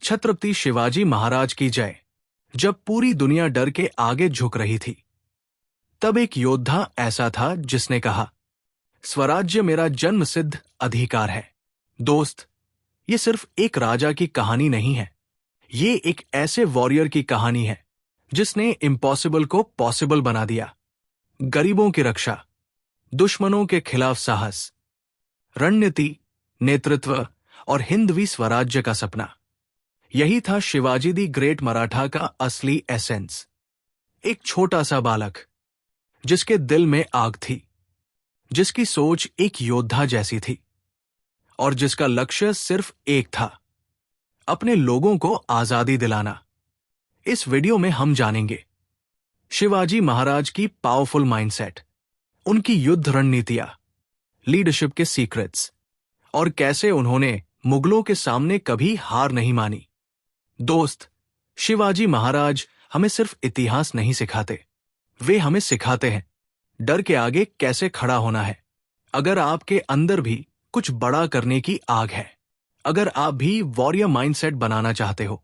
छत्रपति शिवाजी महाराज की जय। जब पूरी दुनिया डर के आगे झुक रही थी, तब एक योद्धा ऐसा था जिसने कहा, स्वराज्य मेरा जन्मसिद्ध अधिकार है। दोस्त, ये सिर्फ एक राजा की कहानी नहीं है, ये एक ऐसे वॉरियर की कहानी है जिसने इम्पॉसिबल को पॉसिबल बना दिया। गरीबों की रक्षा, दुश्मनों के खिलाफ साहस, रणनीति, नेतृत्व और हिंदवी स्वराज्य का सपना, यही था शिवाजी दी ग्रेट मराठा का असली एसेंस। एक छोटा सा बालक जिसके दिल में आग थी, जिसकी सोच एक योद्धा जैसी थी और जिसका लक्ष्य सिर्फ एक था, अपने लोगों को आजादी दिलाना। इस वीडियो में हम जानेंगे शिवाजी महाराज की पावरफुल माइंडसेट, उनकी युद्ध रणनीतियां, लीडरशिप के सीक्रेट्स और कैसे उन्होंने मुगलों के सामने कभी हार नहीं मानी। दोस्त, शिवाजी महाराज हमें सिर्फ इतिहास नहीं सिखाते, वे हमें सिखाते हैं डर के आगे कैसे खड़ा होना है। अगर आपके अंदर भी कुछ बड़ा करने की आग है, अगर आप भी वॉरियर माइंडसेट बनाना चाहते हो,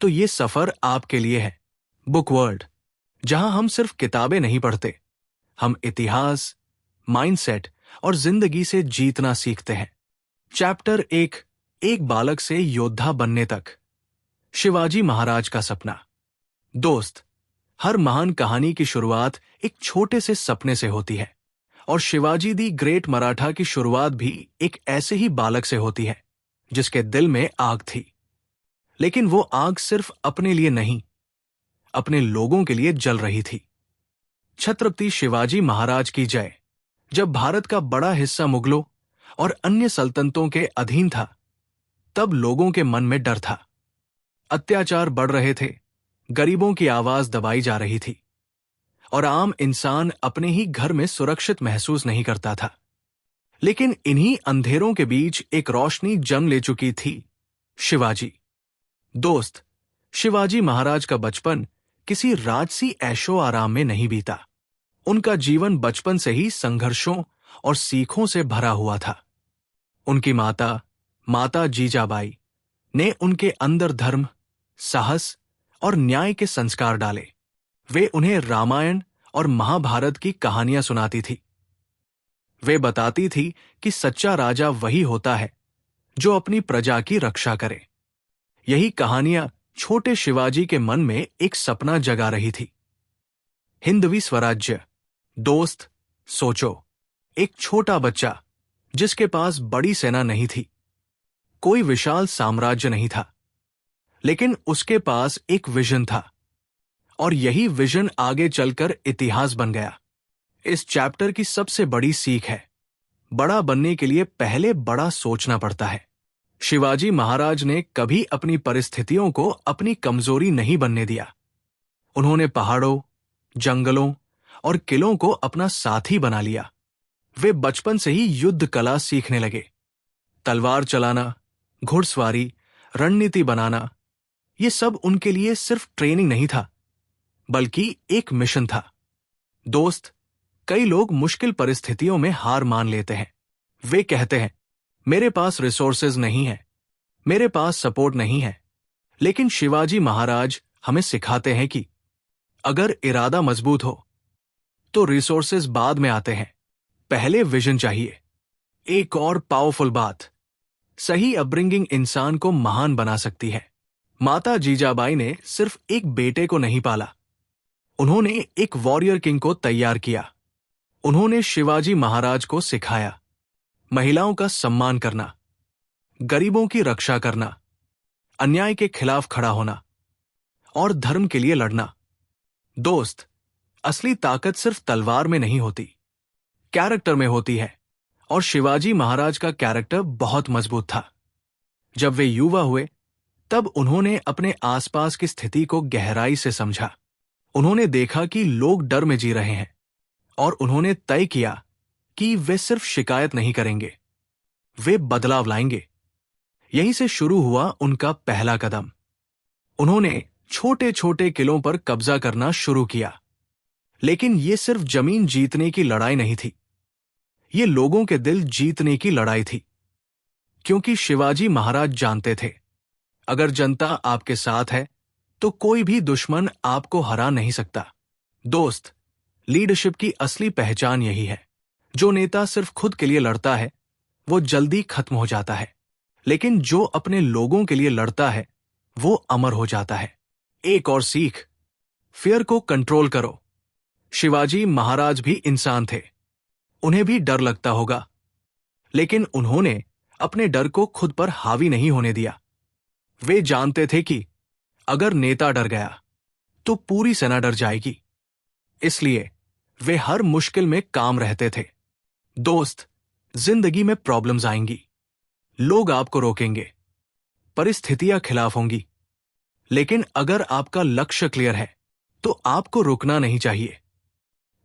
तो ये सफर आपके लिए है। बुक वर्ल्ड, जहां हम सिर्फ किताबें नहीं पढ़ते, हम इतिहास, माइंडसेट और जिंदगी से जीतना सीखते हैं। चैप्टर 1, एक बालक से योद्धा बनने तक, शिवाजी महाराज का सपना। दोस्त, हर महान कहानी की शुरुआत एक छोटे से सपने से होती है और शिवाजी दी ग्रेट मराठा की शुरुआत भी एक ऐसे ही बालक से होती है जिसके दिल में आग थी। लेकिन वो आग सिर्फ अपने लिए नहीं, अपने लोगों के लिए जल रही थी। छत्रपति शिवाजी महाराज की जय। जब भारत का बड़ा हिस्सा मुगलों और अन्य सल्तनतों के अधीन था, तब लोगों के मन में डर था। अत्याचार बढ़ रहे थे, गरीबों की आवाज दबाई जा रही थी और आम इंसान अपने ही घर में सुरक्षित महसूस नहीं करता था। लेकिन इन्हीं अंधेरों के बीच एक रोशनी जन्म ले चुकी थी, शिवाजी। दोस्त, शिवाजी महाराज का बचपन किसी राजसी ऐशो आराम में नहीं बीता। उनका जीवन बचपन से ही संघर्षों और सीखों से भरा हुआ था। उनकी माता जीजाबाई ने उनके अंदर धर्म, साहस और न्याय के संस्कार डाले। वे उन्हें रामायण और महाभारत की कहानियां सुनाती थी। वे बताती थी कि सच्चा राजा वही होता है जो अपनी प्रजा की रक्षा करे। यही कहानियां छोटे शिवाजी के मन में एक सपना जगा रही थी, हिंदवी स्वराज्य। दोस्त, सोचो, एक छोटा बच्चा जिसके पास बड़ी सेना नहीं थी, कोई विशाल साम्राज्य नहीं था, लेकिन उसके पास एक विजन था और यही विजन आगे चलकर इतिहास बन गया। इस चैप्टर की सबसे बड़ी सीख है, बड़ा बनने के लिए पहले बड़ा सोचना पड़ता है। शिवाजी महाराज ने कभी अपनी परिस्थितियों को अपनी कमजोरी नहीं बनने दिया। उन्होंने पहाड़ों, जंगलों और किलों को अपना साथी बना लिया। वे बचपन से ही युद्ध कला सीखने लगे। तलवार चलाना, घुड़सवारी, रणनीति बनाना, ये सब उनके लिए सिर्फ ट्रेनिंग नहीं था, बल्कि एक मिशन था। दोस्त, कई लोग मुश्किल परिस्थितियों में हार मान लेते हैं। वे कहते हैं, मेरे पास रिसोर्सेज नहीं है, मेरे पास सपोर्ट नहीं है। लेकिन शिवाजी महाराज हमें सिखाते हैं कि अगर इरादा मजबूत हो तो रिसोर्सेज बाद में आते हैं, पहले विजन चाहिए। एक और पावरफुल बात, सही अपब्रिंगिंग इंसान को महान बना सकती है। माता जीजाबाई ने सिर्फ एक बेटे को नहीं पाला, उन्होंने एक वॉरियर किंग को तैयार किया। उन्होंने शिवाजी महाराज को सिखाया महिलाओं का सम्मान करना, गरीबों की रक्षा करना, अन्याय के खिलाफ खड़ा होना और धर्म के लिए लड़ना। दोस्त, असली ताकत सिर्फ तलवार में नहीं होती, कैरेक्टर में होती है और शिवाजी महाराज का कैरेक्टर बहुत मजबूत था। जब वे युवा हुए, तब उन्होंने अपने आसपास की स्थिति को गहराई से समझा। उन्होंने देखा कि लोग डर में जी रहे हैं और उन्होंने तय किया कि वे सिर्फ शिकायत नहीं करेंगे, वे बदलाव लाएंगे। यहीं से शुरू हुआ उनका पहला कदम। उन्होंने छोटे छोटे किलों पर कब्जा करना शुरू किया। लेकिन ये सिर्फ जमीन जीतने की लड़ाई नहीं थी, ये लोगों के दिल जीतने की लड़ाई थी। क्योंकि शिवाजी महाराज जानते थे, अगर जनता आपके साथ है तो कोई भी दुश्मन आपको हरा नहीं सकता। दोस्त, लीडरशिप की असली पहचान यही है। जो नेता सिर्फ खुद के लिए लड़ता है वो जल्दी खत्म हो जाता है, लेकिन जो अपने लोगों के लिए लड़ता है वो अमर हो जाता है। एक और सीख, फियर को कंट्रोल करो। शिवाजी महाराज भी इंसान थे, उन्हें भी डर लगता होगा, लेकिन उन्होंने अपने डर को खुद पर हावी नहीं होने दिया। वे जानते थे कि अगर नेता डर गया तो पूरी सेना डर जाएगी, इसलिए वे हर मुश्किल में काम रहते थे। दोस्त, जिंदगी में प्रॉब्लम्स आएंगी, लोग आपको रोकेंगे, परिस्थितियां खिलाफ होंगी, लेकिन अगर आपका लक्ष्य क्लियर है तो आपको रुकना नहीं चाहिए।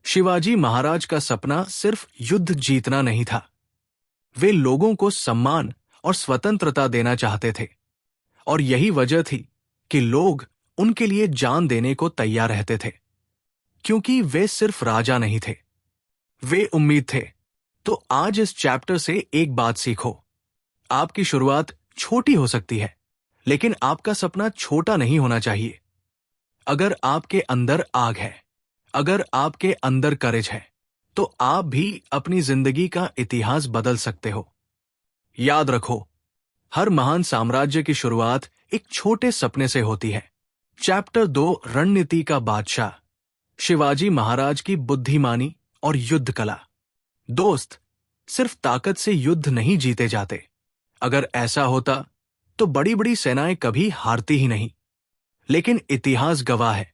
शिवाजी महाराज का सपना सिर्फ युद्ध जीतना नहीं था, वे लोगों को सम्मान और स्वतंत्रता देना चाहते थे, और यही वजह थी कि लोग उनके लिए जान देने को तैयार रहते थे, क्योंकि वे सिर्फ राजा नहीं थे, वे उम्मीद थे। तो आज इस चैप्टर से एक बात सीखो, आपकी शुरुआत छोटी हो सकती है, लेकिन आपका सपना छोटा नहीं होना चाहिए। अगर आपके अंदर आग है, अगर आपके अंदर करेज है, तो आप भी अपनी जिंदगी का इतिहास बदल सकते हो। याद रखो, हर महान साम्राज्य की शुरुआत एक छोटे सपने से होती है। चैप्टर 2, रणनीति का बादशाह, शिवाजी महाराज की बुद्धिमानी और युद्ध कला। दोस्त, सिर्फ ताकत से युद्ध नहीं जीते जाते। अगर ऐसा होता तो बड़ी बड़ी सेनाएं कभी हारती ही नहीं, लेकिन इतिहास गवाह है,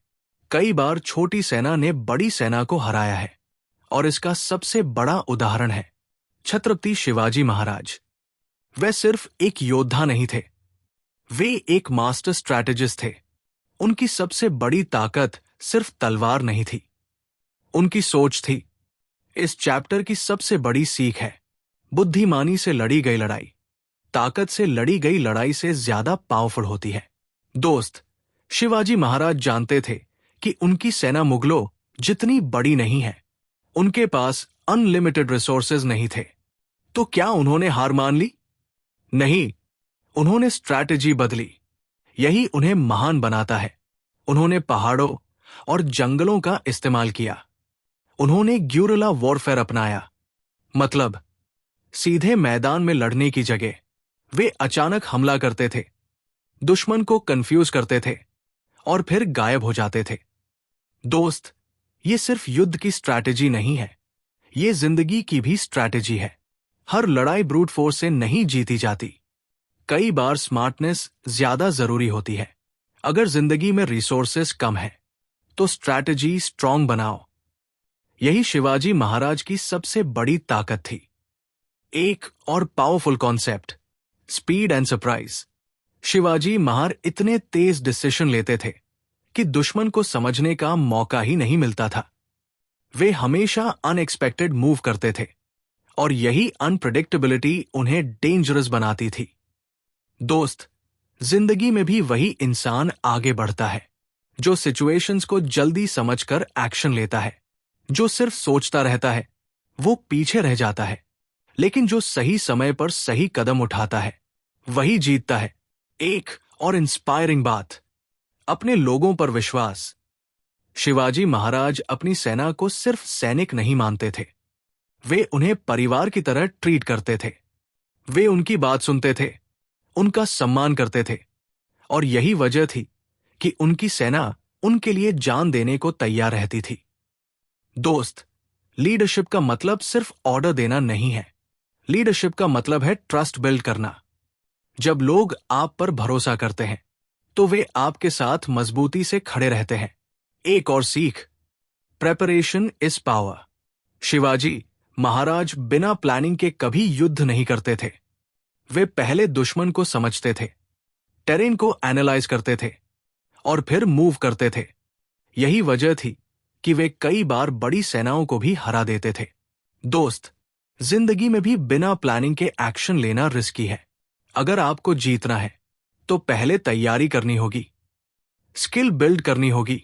कई बार छोटी सेना ने बड़ी सेना को हराया है, और इसका सबसे बड़ा उदाहरण है छत्रपति शिवाजी महाराज। वे सिर्फ एक योद्धा नहीं थे, वे एक मास्टर स्ट्रैटेजिस्ट थे। उनकी सबसे बड़ी ताकत सिर्फ तलवार नहीं थी, उनकी सोच थी। इस चैप्टर की सबसे बड़ी सीख है, बुद्धिमानी से लड़ी गई लड़ाई ताकत से लड़ी गई लड़ाई से ज्यादा पावरफुल होती है। दोस्त, शिवाजी महाराज जानते थे कि उनकी सेना मुगलों जितनी बड़ी नहीं है, उनके पास अनलिमिटेड रिसोर्सेज नहीं थे। तो क्या उन्होंने हार मान ली? नहीं, उन्होंने स्ट्रैटेजी बदली। यही उन्हें महान बनाता है। उन्होंने पहाड़ों और जंगलों का इस्तेमाल किया, उन्होंने ग्यूरिला वॉरफेयर अपनाया, मतलब सीधे मैदान में लड़ने की जगह वे अचानक हमला करते थे, दुश्मन को कंफ्यूज करते थे और फिर गायब हो जाते थे। दोस्त, ये सिर्फ युद्ध की स्ट्रैटेजी नहीं है, ये जिंदगी की भी स्ट्रैटेजी है। हर लड़ाई ब्रूट फोर्स से नहीं जीती जाती, कई बार स्मार्टनेस ज्यादा जरूरी होती है। अगर जिंदगी में रिसोर्सेस कम है तो स्ट्रैटेजी स्ट्रांग बनाओ। यही शिवाजी महाराज की सबसे बड़ी ताकत थी। एक और powerful concept, speed and surprise. Shivaji Maharaj इतने तेज डिसीजन लेते थे कि दुश्मन को समझने का मौका ही नहीं मिलता था। वे हमेशा अनएक्सपेक्टेड मूव करते थे, और यही अनप्रेडिक्टेबिलिटी उन्हें डेंजरस बनाती थी। दोस्त, जिंदगी में भी वही इंसान आगे बढ़ता है जो सिचुएशंस को जल्दी समझकर एक्शन लेता है। जो सिर्फ सोचता रहता है वो पीछे रह जाता है, लेकिन जो सही समय पर सही कदम उठाता है वही जीतता है। एक और इंस्पायरिंग बात, अपने लोगों पर विश्वास। शिवाजी महाराज अपनी सेना को सिर्फ सैनिक नहीं मानते थे, वे उन्हें परिवार की तरह ट्रीट करते थे। वे उनकी बात सुनते थे, उनका सम्मान करते थे, और यही वजह थी कि उनकी सेना उनके लिए जान देने को तैयार रहती थी। दोस्त, लीडरशिप का मतलब सिर्फ ऑर्डर देना नहीं है, लीडरशिप का मतलब है ट्रस्ट बिल्ड करना। जब लोग आप पर भरोसा करते हैं तो वे आपके साथ मजबूती से खड़े रहते हैं। एक और सीख, preparation is power. Shivaji Maharaj बिना प्लानिंग के कभी युद्ध नहीं करते थे। वे पहले दुश्मन को समझते थे, टेरेन को एनालाइज करते थे और फिर मूव करते थे। यही वजह थी कि वे कई बार बड़ी सेनाओं को भी हरा देते थे। दोस्त, जिंदगी में भी बिना प्लानिंग के एक्शन लेना रिस्की है। अगर आपको जीतना है तो पहले तैयारी करनी होगी, स्किल बिल्ड करनी होगी,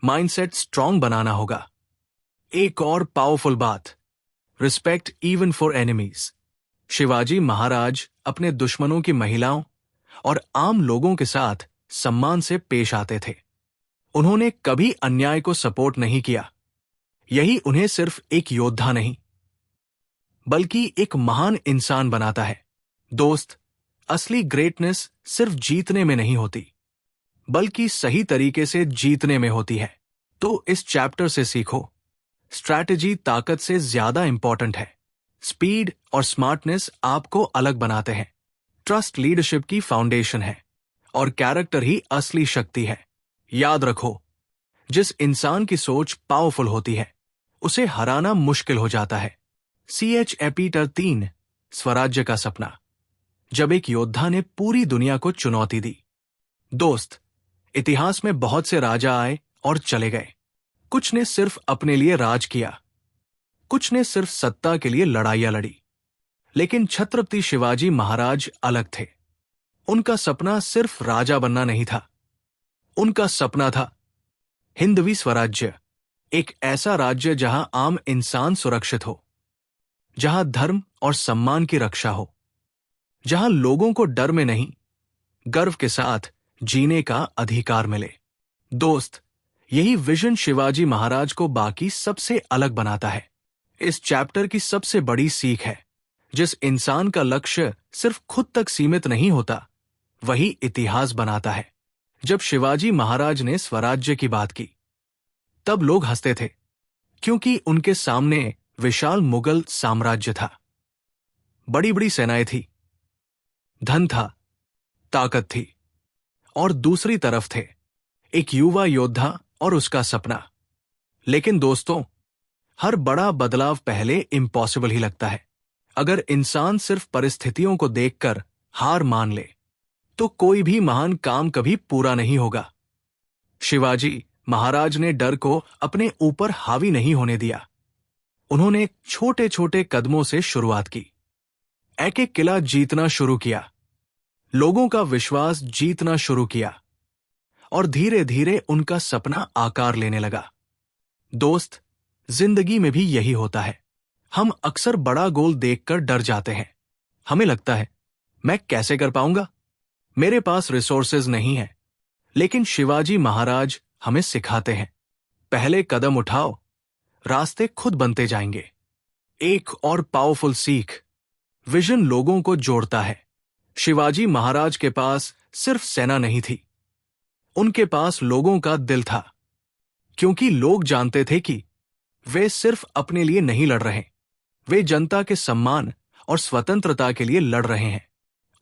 माइंडसेट स्ट्रांग बनाना होगा। एक और पावरफुल बात, respect even for enemies. Shivaji Maharaj अपने दुश्मनों की महिलाओं और आम लोगों के साथ सम्मान से पेश आते थे। उन्होंने कभी अन्याय को सपोर्ट नहीं किया। यही उन्हें सिर्फ एक योद्धा नहीं बल्कि एक महान इंसान बनाता है। दोस्त, असली ग्रेटनेस सिर्फ जीतने में नहीं होती बल्कि सही तरीके से जीतने में होती है। तो इस चैप्टर से सीखो, स्ट्रैटेजी ताकत से ज्यादा इंपॉर्टेंट है। स्पीड और स्मार्टनेस आपको अलग बनाते हैं। ट्रस्ट लीडरशिप की फाउंडेशन है और कैरेक्टर ही असली शक्ति है। याद रखो, जिस इंसान की सोच पावरफुल होती है उसे हराना मुश्किल हो जाता है। CH एपिटर 3, स्वराज्य का सपना। जब एक योद्धा ने पूरी दुनिया को चुनौती दी। दोस्त, इतिहास में बहुत से राजा आए और चले गए। कुछ ने सिर्फ अपने लिए राज किया, कुछ ने सिर्फ सत्ता के लिए लड़ाइयां लड़ी। लेकिन छत्रपति शिवाजी महाराज अलग थे। उनका सपना सिर्फ राजा बनना नहीं था, उनका सपना था हिंदवी स्वराज्य, एक ऐसा राज्य जहां आम इंसान सुरक्षित हो, जहां धर्म और सम्मान की रक्षा हो, जहां लोगों को डर में नहीं, गर्व के साथ जीने का अधिकार मिले। दोस्त, यही विजन शिवाजी महाराज को बाकी सबसे अलग बनाता है। इस चैप्टर की सबसे बड़ी सीख है, जिस इंसान का लक्ष्य सिर्फ खुद तक सीमित नहीं होता, वही इतिहास बनाता है। जब शिवाजी महाराज ने स्वराज्य की बात की, तब लोग हंसते थे, क्योंकि उनके सामने विशाल मुगल साम्राज्य था। बड़ी बड़ी सेनाएं थी, धन था, ताकत थी, और दूसरी तरफ थे एक युवा योद्धा और उसका सपना। लेकिन दोस्तों, हर बड़ा बदलाव पहले इम्पॉसिबल ही लगता है। अगर इंसान सिर्फ परिस्थितियों को देखकर हार मान ले, तो कोई भी महान काम कभी पूरा नहीं होगा। शिवाजी महाराज ने डर को अपने ऊपर हावी नहीं होने दिया। उन्होंने छोटे छोटे कदमों से शुरुआत की। एक एक किला जीतना शुरू किया, लोगों का विश्वास जीतना शुरू किया, और धीरे धीरे उनका सपना आकार लेने लगा। दोस्त, जिंदगी में भी यही होता है। हम अक्सर बड़ा गोल देखकर डर जाते हैं। हमें लगता है, मैं कैसे कर पाऊंगा, मेरे पास रिसोर्सेज नहीं है। लेकिन शिवाजी महाराज हमें सिखाते हैं, पहले कदम उठाओ, रास्ते खुद बनते जाएंगे। एक और पावरफुल सीख, विजन लोगों को जोड़ता है। शिवाजी महाराज के पास सिर्फ सेना नहीं थी, उनके पास लोगों का दिल था। क्योंकि लोग जानते थे कि वे सिर्फ अपने लिए नहीं लड़ रहे, वे जनता के सम्मान और स्वतंत्रता के लिए लड़ रहे हैं।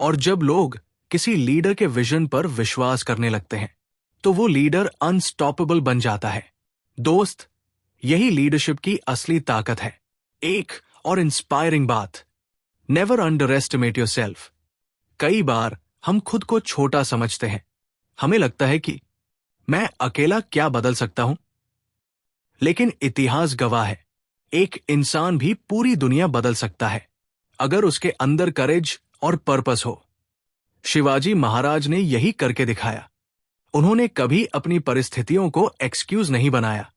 और जब लोग किसी लीडर के विजन पर विश्वास करने लगते हैं, तो वो लीडर अनस्टॉपेबल बन जाता है। दोस्त, यही लीडरशिप की असली ताकत है। एक और इंस्पायरिंग बात, नेवर अंडर एस्टिमेट योरसेल्फ। कई बार हम खुद को छोटा समझते हैं। हमें लगता है कि मैं अकेला क्या बदल सकता हूं। लेकिन इतिहास गवाह है, एक इंसान भी पूरी दुनिया बदल सकता है, अगर उसके अंदर करेज और पर्पस हो। शिवाजी महाराज ने यही करके दिखाया। उन्होंने कभी अपनी परिस्थितियों को एक्सक्यूज नहीं बनाया।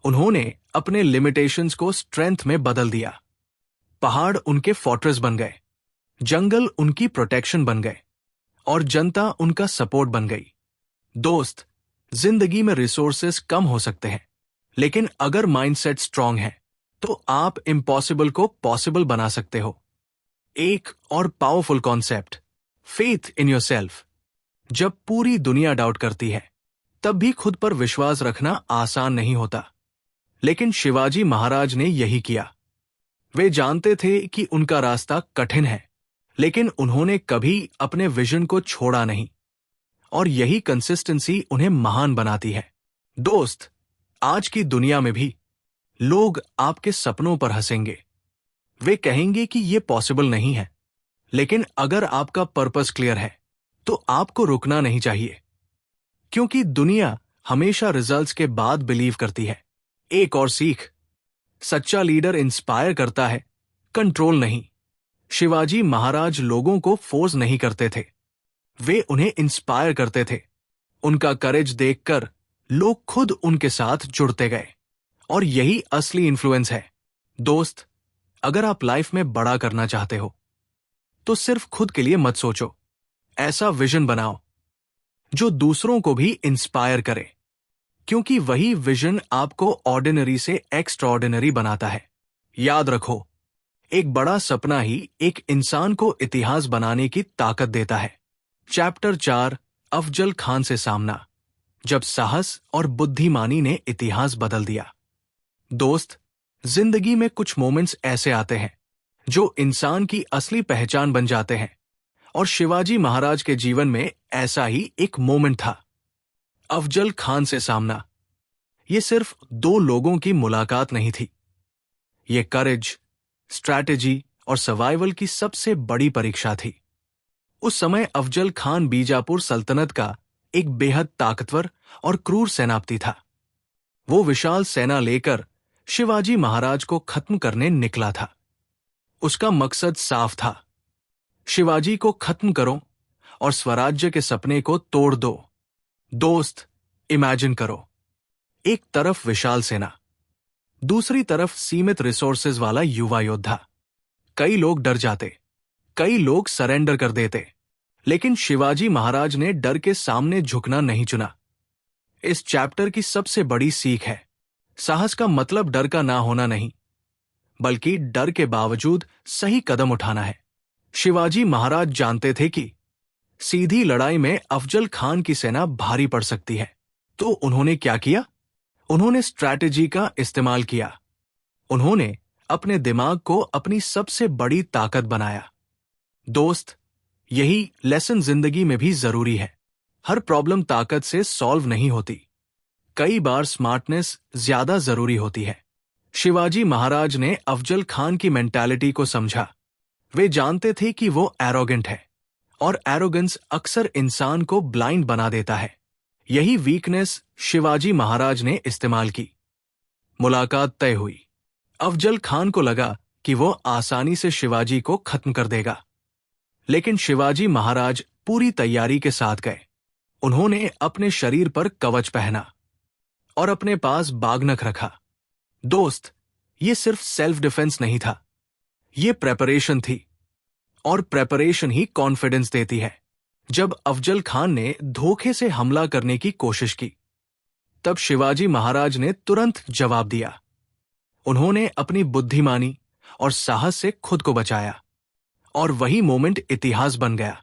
उन्होंने अपने लिमिटेशंस को स्ट्रेंथ में बदल दिया। पहाड़ उनके फोर्ट्रेस बन गए, जंगल उनकी प्रोटेक्शन बन गए, और जनता उनका सपोर्ट बन गई। दोस्त, जिंदगी में रिसोर्सेस कम हो सकते हैं, लेकिन अगर माइंडसेट स्ट्रांग है, तो आप इम्पॉसिबल को पॉसिबल बना सकते हो। एक और powerful concept, faith in yourself. जब पूरी दुनिया डाउट करती है, तब भी खुद पर विश्वास रखना आसान नहीं होता। लेकिन शिवाजी महाराज ने यही किया। वे जानते थे कि उनका रास्ता कठिन है, लेकिन उन्होंने कभी अपने विजन को छोड़ा नहीं, और यही कंसिस्टेंसी उन्हें महान बनाती है। दोस्त, आज की दुनिया में भी लोग आपके सपनों पर हंसेंगे। वे कहेंगे कि यह पॉसिबल नहीं है। लेकिन अगर आपका पर्पस क्लियर है, तो आपको रुकना नहीं चाहिए, क्योंकि दुनिया हमेशा रिजल्ट्स के बाद बिलीव करती है। एक और सीख, सच्चा लीडर इंस्पायर करता है, कंट्रोल नहीं। शिवाजी महाराज लोगों को फोर्स नहीं करते थे, वे उन्हें इंस्पायर करते थे। उनका करेज देखकर लोग खुद उनके साथ जुड़ते गए, और यही असली इन्फ्लुएंस है। दोस्त, अगर आप लाइफ में बड़ा करना चाहते हो, तो सिर्फ खुद के लिए मत सोचो, ऐसा विजन बनाओ जो दूसरों को भी इंस्पायर करे, क्योंकि वही विजन आपको ऑर्डिनरी से एक्स्ट्राऑर्डिनरी बनाता है। याद रखो, एक बड़ा सपना ही एक इंसान को इतिहास बनाने की ताकत देता है। चैप्टर 4, अफजल खान से सामना, जब साहस और बुद्धिमानी ने इतिहास बदल दिया। दोस्त, जिंदगी में कुछ मोमेंट्स ऐसे आते हैं जो इंसान की असली पहचान बन जाते हैं, और शिवाजी महाराज के जीवन में ऐसा ही एक मोमेंट था। अफजल खान से सामना ये सिर्फ दो लोगों की मुलाकात नहीं थी, ये करेज, स्ट्रैटेजी और सर्वाइवल की सबसे बड़ी परीक्षा थी। उस समय अफजल खान बीजापुर सल्तनत का एक बेहद ताकतवर और क्रूर सेनापति था। वो विशाल सेना लेकर शिवाजी महाराज को खत्म करने निकला था। उसका मकसद साफ था, शिवाजी को खत्म करो और स्वराज्य के सपने को तोड़ दो। दोस्त, इमेजिन करो, एक तरफ विशाल सेना, दूसरी तरफ सीमित रिसोर्सेज वाला युवा योद्धा। कई लोग डर जाते, कई लोग सरेंडर कर देते, लेकिन शिवाजी महाराज ने डर के सामने झुकना नहीं चुना। इस चैप्टर की सबसे बड़ी सीख है, साहस का मतलब डर का ना होना नहीं, बल्कि डर के बावजूद सही कदम उठाना है। शिवाजी महाराज जानते थे कि सीधी लड़ाई में अफजल खान की सेना भारी पड़ सकती है, तो उन्होंने क्या किया? उन्होंने स्ट्रैटेजी का इस्तेमाल किया। उन्होंने अपने दिमाग को अपनी सबसे बड़ी ताकत बनाया। दोस्त, यही लेसन जिंदगी में भी जरूरी है। हर प्रॉब्लम ताकत से सॉल्व नहीं होती, कई बार स्मार्टनेस ज्यादा जरूरी होती है। शिवाजी महाराज ने अफजल खान की मेंटालिटी को समझा। वे जानते थे कि वो एरोगेंट है, और एरोगेंस अक्सर इंसान को ब्लाइंड बना देता है। यही वीकनेस शिवाजी महाराज ने इस्तेमाल की। मुलाकात तय हुई। अफजल खान को लगा कि वो आसानी से शिवाजी को खत्म कर देगा, लेकिन शिवाजी महाराज पूरी तैयारी के साथ गए। उन्होंने अपने शरीर पर कवच पहना और अपने पास बागनख रखा। दोस्त, ये सिर्फ सेल्फ डिफेंस नहीं था, ये प्रेपरेशन थी, और प्रेपरेशन ही कॉन्फिडेंस देती है। जब अफजल खान ने धोखे से हमला करने की कोशिश की, तब शिवाजी महाराज ने तुरंत जवाब दिया। उन्होंने अपनी बुद्धिमानी और साहस से खुद को बचाया, और वही मोमेंट इतिहास बन गया।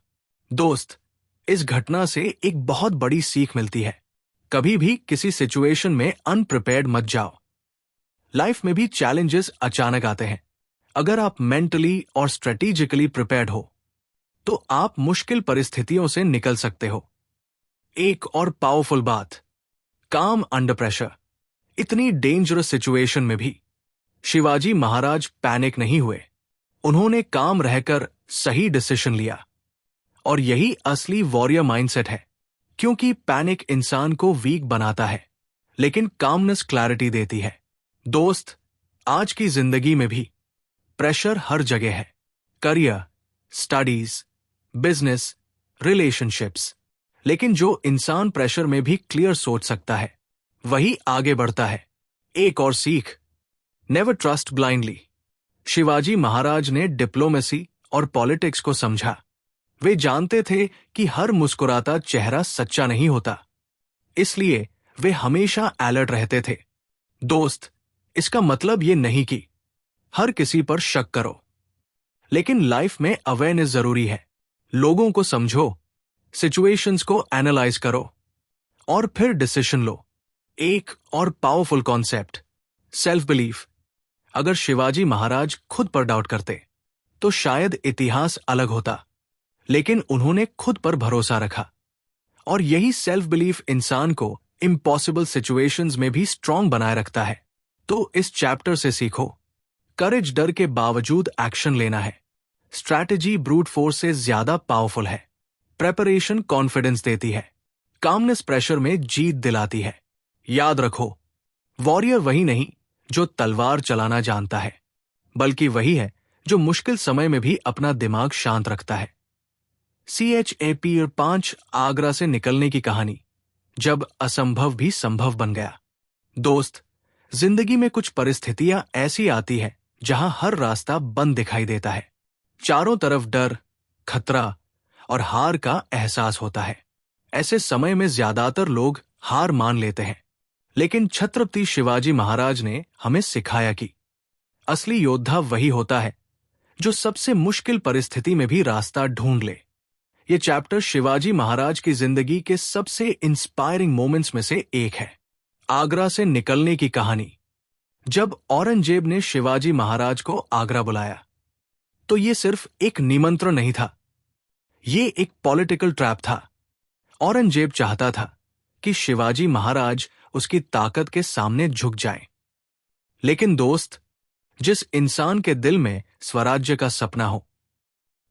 दोस्त, इस घटना से एक बहुत बड़ी सीख मिलती है। कभी भी किसी सिचुएशन में अनप्रिपेयर्ड मत जाओ। लाइफ में भी चैलेंजेस अचानक आते हैं। अगर आप मेंटली और स्ट्रेटेजिकली प्रिपेयर्ड हो, तो आप मुश्किल परिस्थितियों से निकल सकते हो। एक और पावरफुल बात, काम अंडर प्रेशर। इतनी डेंजरस सिचुएशन में भी शिवाजी महाराज पैनिक नहीं हुए। उन्होंने काम रहकर सही डिसीजन लिया, और यही असली वॉरियर माइंडसेट है, क्योंकि पैनिक इंसान को वीक बनाता है, लेकिन कामनेस क्लैरिटी देती है। दोस्त, आज की जिंदगी में भी प्रेशर हर जगह है। Career, studies, business, relationships. लेकिन जो इंसान प्रेशर में भी क्लियर सोच सकता है, वही आगे बढ़ता है। एक और सीख, never trust blindly. Shivaji Maharaj ने डिप्लोमेसी और पॉलिटिक्स को समझा। वे जानते थे कि हर मुस्कुराता चेहरा सच्चा नहीं होता, इसलिए वे हमेशा अलर्ट रहते थे। दोस्त, इसका मतलब ये नहीं कि हर किसी पर शक करो, लेकिन लाइफ में अवेयरनेस जरूरी है। लोगों को समझो, सिचुएशंस को एनालाइज करो, और फिर डिसीजन लो। एक और पावरफुल कॉन्सेप्ट, सेल्फ बिलीफ। अगर शिवाजी महाराज खुद पर डाउट करते, तो शायद इतिहास अलग होता, लेकिन उन्होंने खुद पर भरोसा रखा, और यही सेल्फ बिलीफ इंसान को इम्पॉसिबल सिचुएशंस में भी स्ट्रांग बनाए रखता है। तो इस चैप्टर से सीखो, करेज डर के बावजूद एक्शन लेना है, स्ट्रैटेजी ब्रूट फोर्स से ज्यादा पावरफुल है, प्रेपरेशन कॉन्फिडेंस देती है, कामनेस प्रेशर में जीत दिलाती है। याद रखो, वॉरियर वही नहीं जो तलवार चलाना जानता है, बल्कि वही है जो मुश्किल समय में भी अपना दिमाग शांत रखता है। CHAPTER 5 आगरा से निकलने की कहानी, जब असंभव भी संभव बन गया। दोस्त, जिंदगी में कुछ परिस्थितियां ऐसी आती है जहां हर रास्ता बंद दिखाई देता है। चारों तरफ डर, खतरा और हार का एहसास होता है। ऐसे समय में ज्यादातर लोग हार मान लेते हैं, लेकिन छत्रपति शिवाजी महाराज ने हमें सिखाया कि असली योद्धा वही होता है जो सबसे मुश्किल परिस्थिति में भी रास्ता ढूंढ ले। ये चैप्टर शिवाजी महाराज की जिंदगी के सबसे इंस्पायरिंग मोमेंट्स में से एक है। आगरा से निकलने की कहानी। जब औरंगजेब ने शिवाजी महाराज को आगरा बुलाया, तो ये सिर्फ एक निमंत्रण नहीं था, ये एक पॉलिटिकल ट्रैप था। औरंगजेब चाहता था कि शिवाजी महाराज उसकी ताकत के सामने झुक जाएं। लेकिन दोस्त, जिस इंसान के दिल में स्वराज्य का सपना हो,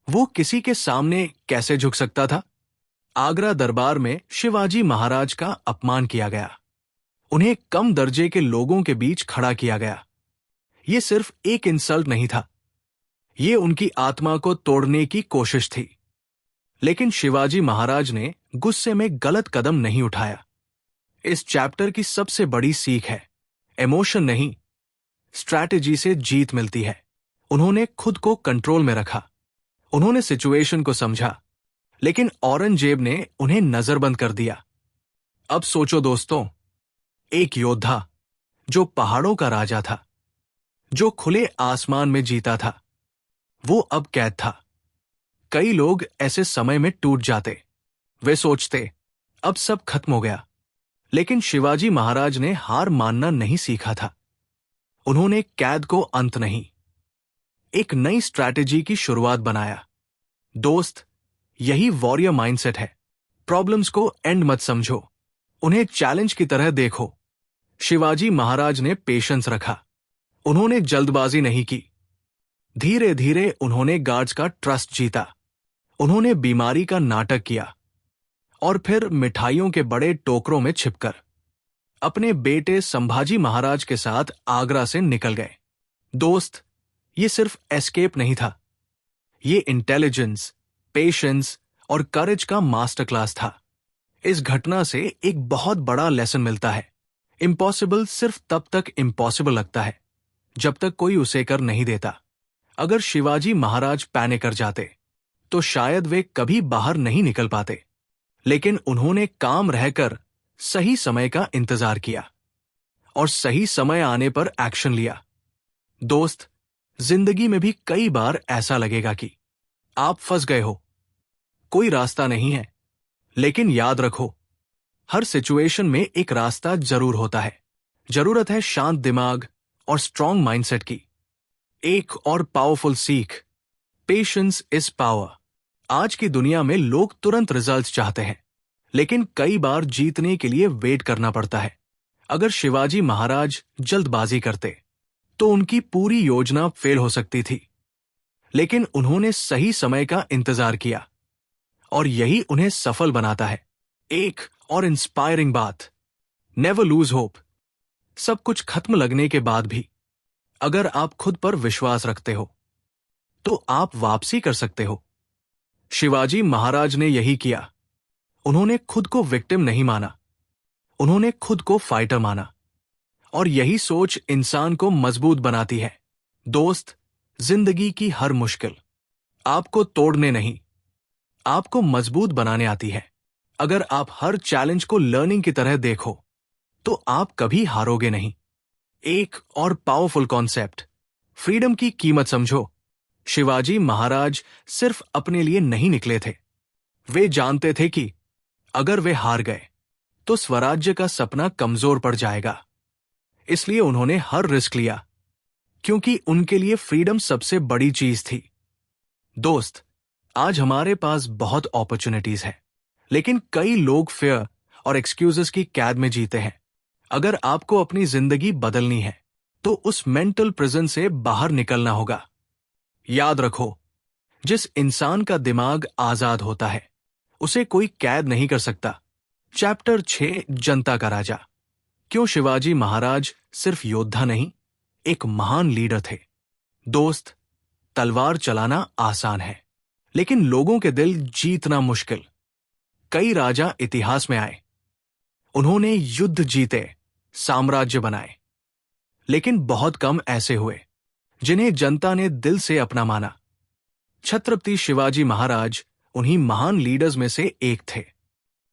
वो किसी के सामने कैसे झुक सकता था? आगरा दरबार में शिवाजी महाराज का अपमान किया गया। उन्हें कम दर्जे के लोगों के बीच खड़ा किया गया। ये सिर्फ एक इंसल्ट नहीं था, ये उनकी आत्मा को तोड़ने की कोशिश थी। लेकिन शिवाजी महाराज ने गुस्से में गलत कदम नहीं उठाया। इस चैप्टर की सबसे बड़ी सीख है, इमोशन नहीं, स्ट्रैटेजी से जीत मिलती है। उन्होंने खुद को कंट्रोल में रखा, उन्होंने सिचुएशन को समझा, लेकिन औरंगजेब ने उन्हें नजरबंद कर दिया। अब सोचो दोस्तों, एक योद्धा जो पहाड़ों का राजा था, जो खुले आसमान में जीता था, वो अब कैद था। कई लोग ऐसे समय में टूट जाते, वे सोचते अब सब खत्म हो गया। लेकिन शिवाजी महाराज ने हार मानना नहीं सीखा था। उन्होंने कैद को अंत नहीं, एक नई स्ट्रैटेजी की शुरुआत बनाया। दोस्त, यही वॉरियर माइंडसेट है। प्रॉब्लम्स को एंड मत समझो, उन्हें चैलेंज की तरह देखो। शिवाजी महाराज ने पेशेंस रखा, उन्होंने जल्दबाजी नहीं की। धीरे धीरे उन्होंने गार्ड्स का ट्रस्ट जीता, उन्होंने बीमारी का नाटक किया और फिर मिठाइयों के बड़े टोकरों में छिपकर अपने बेटे संभाजी महाराज के साथ आगरा से निकल गए। दोस्त, ये सिर्फ एस्केप नहीं था, ये इंटेलिजेंस, पेशेंस और करेज का मास्टर क्लास था। इस घटना से एक बहुत बड़ा लेसन मिलता है। इम्पॉसिबल सिर्फ तब तक इम्पॉसिबल लगता है जब तक कोई उसे कर नहीं देता। अगर शिवाजी महाराज पैनिक कर जाते तो शायद वे कभी बाहर नहीं निकल पाते, लेकिन उन्होंने काम रहकर सही समय का इंतजार किया और सही समय आने पर एक्शन लिया। दोस्त, जिंदगी में भी कई बार ऐसा लगेगा कि आप फंस गए हो, कोई रास्ता नहीं है, लेकिन याद रखो, हर सिचुएशन में एक रास्ता जरूर होता है। जरूरत है शांत दिमाग और स्ट्रांग माइंडसेट की। एक और पावरफुल सीख, पेशेंस इज पावर। आज की दुनिया में लोग तुरंत रिजल्ट्स चाहते हैं, लेकिन कई बार जीतने के लिए वेट करना पड़ता है। अगर शिवाजी महाराज जल्दबाजी करते तो उनकी पूरी योजना फेल हो सकती थी, लेकिन उन्होंने सही समय का इंतजार किया और यही उन्हें सफल बनाता है। एक और इंस्पायरिंग बात, नेवर लूज होप। सब कुछ खत्म लगने के बाद भी अगर आप खुद पर विश्वास रखते हो तो आप वापसी कर सकते हो। शिवाजी महाराज ने यही किया। उन्होंने खुद को विक्टिम नहीं माना, उन्होंने खुद को फाइटर माना, और यही सोच इंसान को मजबूत बनाती है। दोस्त, जिंदगी की हर मुश्किल आपको तोड़ने नहीं, आपको मजबूत बनाने आती है। अगर आप हर चैलेंज को लर्निंग की तरह देखो तो आप कभी हारोगे नहीं। एक और पावरफुल कॉन्सेप्ट, फ्रीडम की कीमत समझो। शिवाजी महाराज सिर्फ अपने लिए नहीं निकले थे, वे जानते थे कि अगर वे हार गए तो स्वराज्य का सपना कमजोर पड़ जाएगा। इसलिए उन्होंने हर रिस्क लिया, क्योंकि उनके लिए फ्रीडम सबसे बड़ी चीज थी। दोस्त, आज हमारे पास बहुत अपॉर्चुनिटीज है, लेकिन कई लोग फेयर और एक्सक्यूजेस की कैद में जीते हैं। अगर आपको अपनी जिंदगी बदलनी है तो उस मेंटल प्रिजन से बाहर निकलना होगा। याद रखो, जिस इंसान का दिमाग आजाद होता है उसे कोई कैद नहीं कर सकता। चैप्टर 6, जनता का राजा। क्यों शिवाजी महाराज सिर्फ योद्धा नहीं, एक महान लीडर थे। दोस्त, तलवार चलाना आसान है, लेकिन लोगों के दिल जीतना मुश्किल। कई राजा इतिहास में आए, उन्होंने युद्ध जीते, साम्राज्य बनाए, लेकिन बहुत कम ऐसे हुए जिन्हें जनता ने दिल से अपना माना। छत्रपति शिवाजी महाराज उन्हीं महान लीडर्स में से एक थे।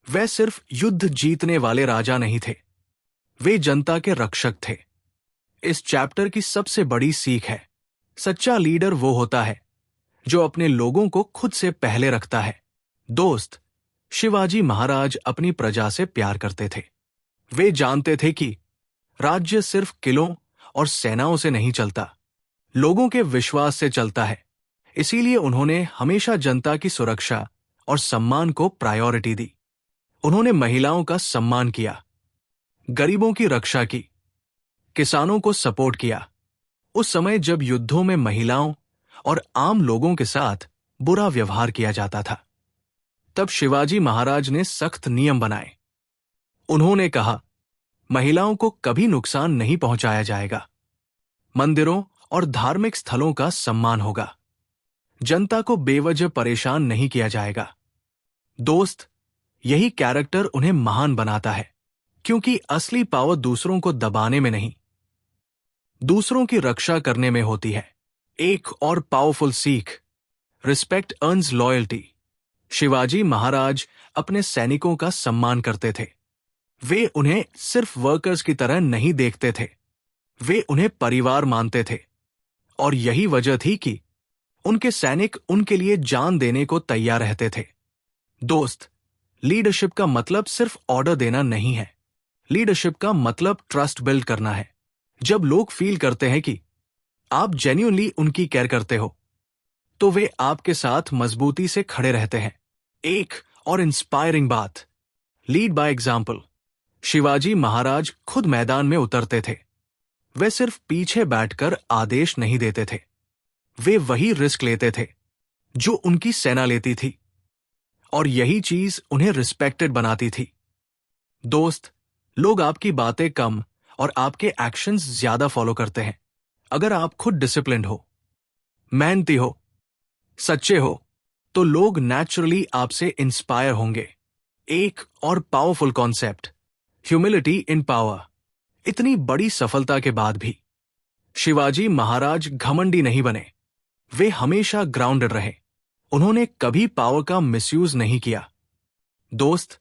वे सिर्फ युद्ध जीतने वाले राजा नहीं थे, वे जनता के रक्षक थे। इस चैप्टर की सबसे बड़ी सीख है, सच्चा लीडर वो होता है जो अपने लोगों को खुद से पहले रखता है। दोस्त, शिवाजी महाराज अपनी प्रजा से प्यार करते थे। वे जानते थे कि राज्य सिर्फ किलों और सेनाओं से नहीं चलता, लोगों के विश्वास से चलता है। इसीलिए उन्होंने हमेशा जनता की सुरक्षा और सम्मान को प्रायोरिटी दी। उन्होंने महिलाओं का सम्मान किया, गरीबों की रक्षा की, किसानों को सपोर्ट किया। उस समय जब युद्धों में महिलाओं और आम लोगों के साथ बुरा व्यवहार किया जाता था, तब शिवाजी महाराज ने सख्त नियम बनाए। उन्होंने कहा, महिलाओं को कभी नुकसान नहीं पहुंचाया जाएगा, मंदिरों और धार्मिक स्थलों का सम्मान होगा, जनता को बेवजह परेशान नहीं किया जाएगा। दोस्त, यही कैरेक्टर उन्हें महान बनाता है, क्योंकि असली पावर दूसरों को दबाने में नहीं, दूसरों की रक्षा करने में होती है। एक और पावरफुल सीख, respect earns loyalty. Shivaji Maharaj अपने सैनिकों का सम्मान करते थे। वे उन्हें सिर्फ वर्कर्स की तरह नहीं देखते थे, वे उन्हें परिवार मानते थे। और यही वजह थी कि उनके सैनिक उनके लिए जान देने को तैयार रहते थे। दोस्त, लीडरशिप का मतलब सिर्फ ऑर्डर देना नहीं है, लीडरशिप का मतलब ट्रस्ट बिल्ड करना है। जब लोग फील करते हैं कि आप जेन्युइनली उनकी केयर करते हो, तो वे आपके साथ मजबूती से खड़े रहते हैं। एक और इंस्पायरिंग बात, lead by example. Shivaji Maharaj खुद मैदान में उतरते थे। वे सिर्फ पीछे बैठकर आदेश नहीं देते थे, वे वही रिस्क लेते थे जो उनकी सेना लेती थी, और यही चीज उन्हें रिस्पेक्टेड बनाती थी। दोस्त, लोग आपकी बातें कम और आपके एक्शंस ज्यादा फॉलो करते हैं। अगर आप खुद डिसिप्लिन्ड हो, मेहनती हो, सच्चे हो, तो लोग नेचुरली आपसे इंस्पायर होंगे। एक और पावरफुल कॉन्सेप्ट, ह्यूमिलिटी इन पावर। इतनी बड़ी सफलता के बाद भी शिवाजी महाराज घमंडी नहीं बने, वे हमेशा ग्राउंडेड रहे। उन्होंने कभी पावर का मिसयूज नहीं किया। दोस्त,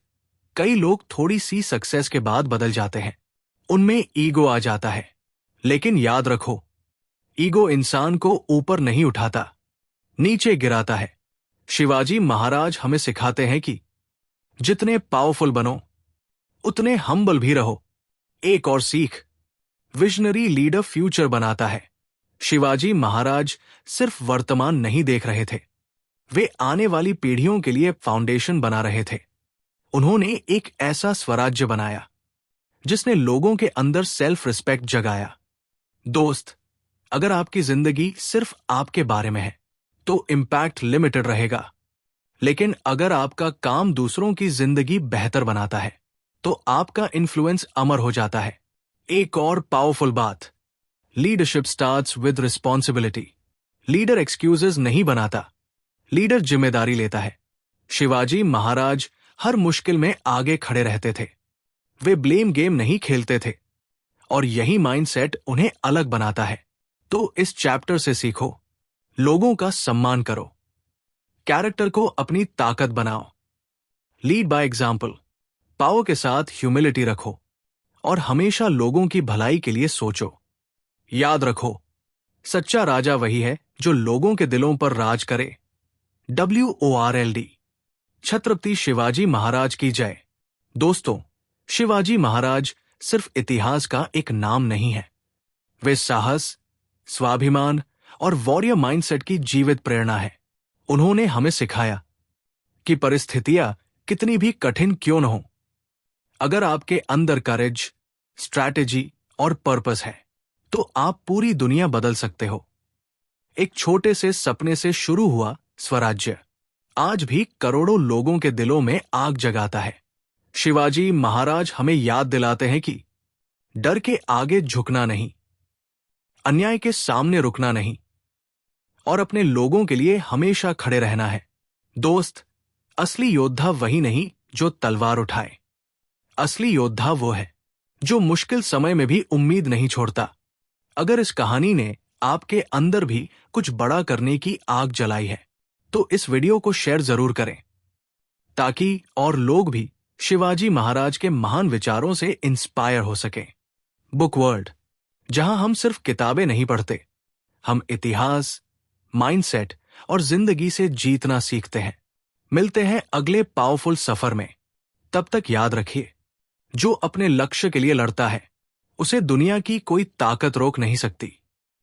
कई लोग थोड़ी सी सक्सेस के बाद बदल जाते हैं, उनमें ईगो आ जाता है। लेकिन याद रखो, ईगो इंसान को ऊपर नहीं उठाता, नीचे गिराता है। शिवाजी महाराज हमें सिखाते हैं कि जितने पावरफुल बनो, उतने हम्बल भी रहो। एक और सीख, विजनरी लीडर फ्यूचर बनाता है। शिवाजी महाराज सिर्फ वर्तमान नहीं देख रहे थे, वे आने वाली पीढ़ियों के लिए फाउंडेशन बना रहे थे। उन्होंने एक ऐसा स्वराज्य बनाया जिसने लोगों के अंदर सेल्फ रिस्पेक्ट जगाया। दोस्त, अगर आपकी जिंदगी सिर्फ आपके बारे में है, तो इम्पैक्ट लिमिटेड रहेगा। लेकिन अगर आपका काम दूसरों की जिंदगी बेहतर बनाता है, तो आपका इन्फ्लुएंस अमर हो जाता है। एक और पावरफुल बात, leadership starts with responsibility. Leader excuses नहीं बनाता, लीडर जिम्मेदारी लेता है। शिवाजी महाराज हर मुश्किल में आगे खड़े रहते थे, वे ब्लेम गेम नहीं खेलते थे, और यही माइंडसेट उन्हें अलग बनाता है। तो इस चैप्टर से सीखो, लोगों का सम्मान करो, कैरेक्टर को अपनी ताकत बनाओ, लीड बाय एग्जाम्पल, पावर के साथ ह्यूमिलिटी रखो, और हमेशा लोगों की भलाई के लिए सोचो। याद रखो, सच्चा राजा वही है जो लोगों के दिलों पर राज करे। WORLD। छत्रपति शिवाजी महाराज की जय। दोस्तों, शिवाजी महाराज सिर्फ इतिहास का एक नाम नहीं है, वे साहस, स्वाभिमान और वॉरियर माइंडसेट की जीवित प्रेरणा है। उन्होंने हमें सिखाया कि परिस्थितियां कितनी भी कठिन क्यों न हो, अगर आपके अंदर करेज, स्ट्रैटेजी और पर्पस है, तो आप पूरी दुनिया बदल सकते हो। एक छोटे से सपने से शुरू हुआ स्वराज्य आज भी करोड़ों लोगों के दिलों में आग जगाता है। शिवाजी महाराज हमें याद दिलाते हैं कि डर के आगे झुकना नहीं, अन्याय के सामने रुकना नहीं, और अपने लोगों के लिए हमेशा खड़े रहना है। दोस्त, असली योद्धा वही नहीं जो तलवार उठाए, असली योद्धा वो है जो मुश्किल समय में भी उम्मीद नहीं छोड़ता। अगर इस कहानी ने आपके अंदर भी कुछ बड़ा करने की आग जलाई है, तो इस वीडियो को शेयर जरूर करें ताकि और लोग भी शिवाजी महाराज के महान विचारों से इंस्पायर हो सकें। बुक वर्ल्ड, जहां हम सिर्फ किताबें नहीं पढ़ते, हम इतिहास, माइंडसेट और जिंदगी से जीतना सीखते हैं। मिलते हैं अगले पावरफुल सफर में। तब तक याद रखिए, जो अपने लक्ष्य के लिए लड़ता है उसे दुनिया की कोई ताकत रोक नहीं सकती।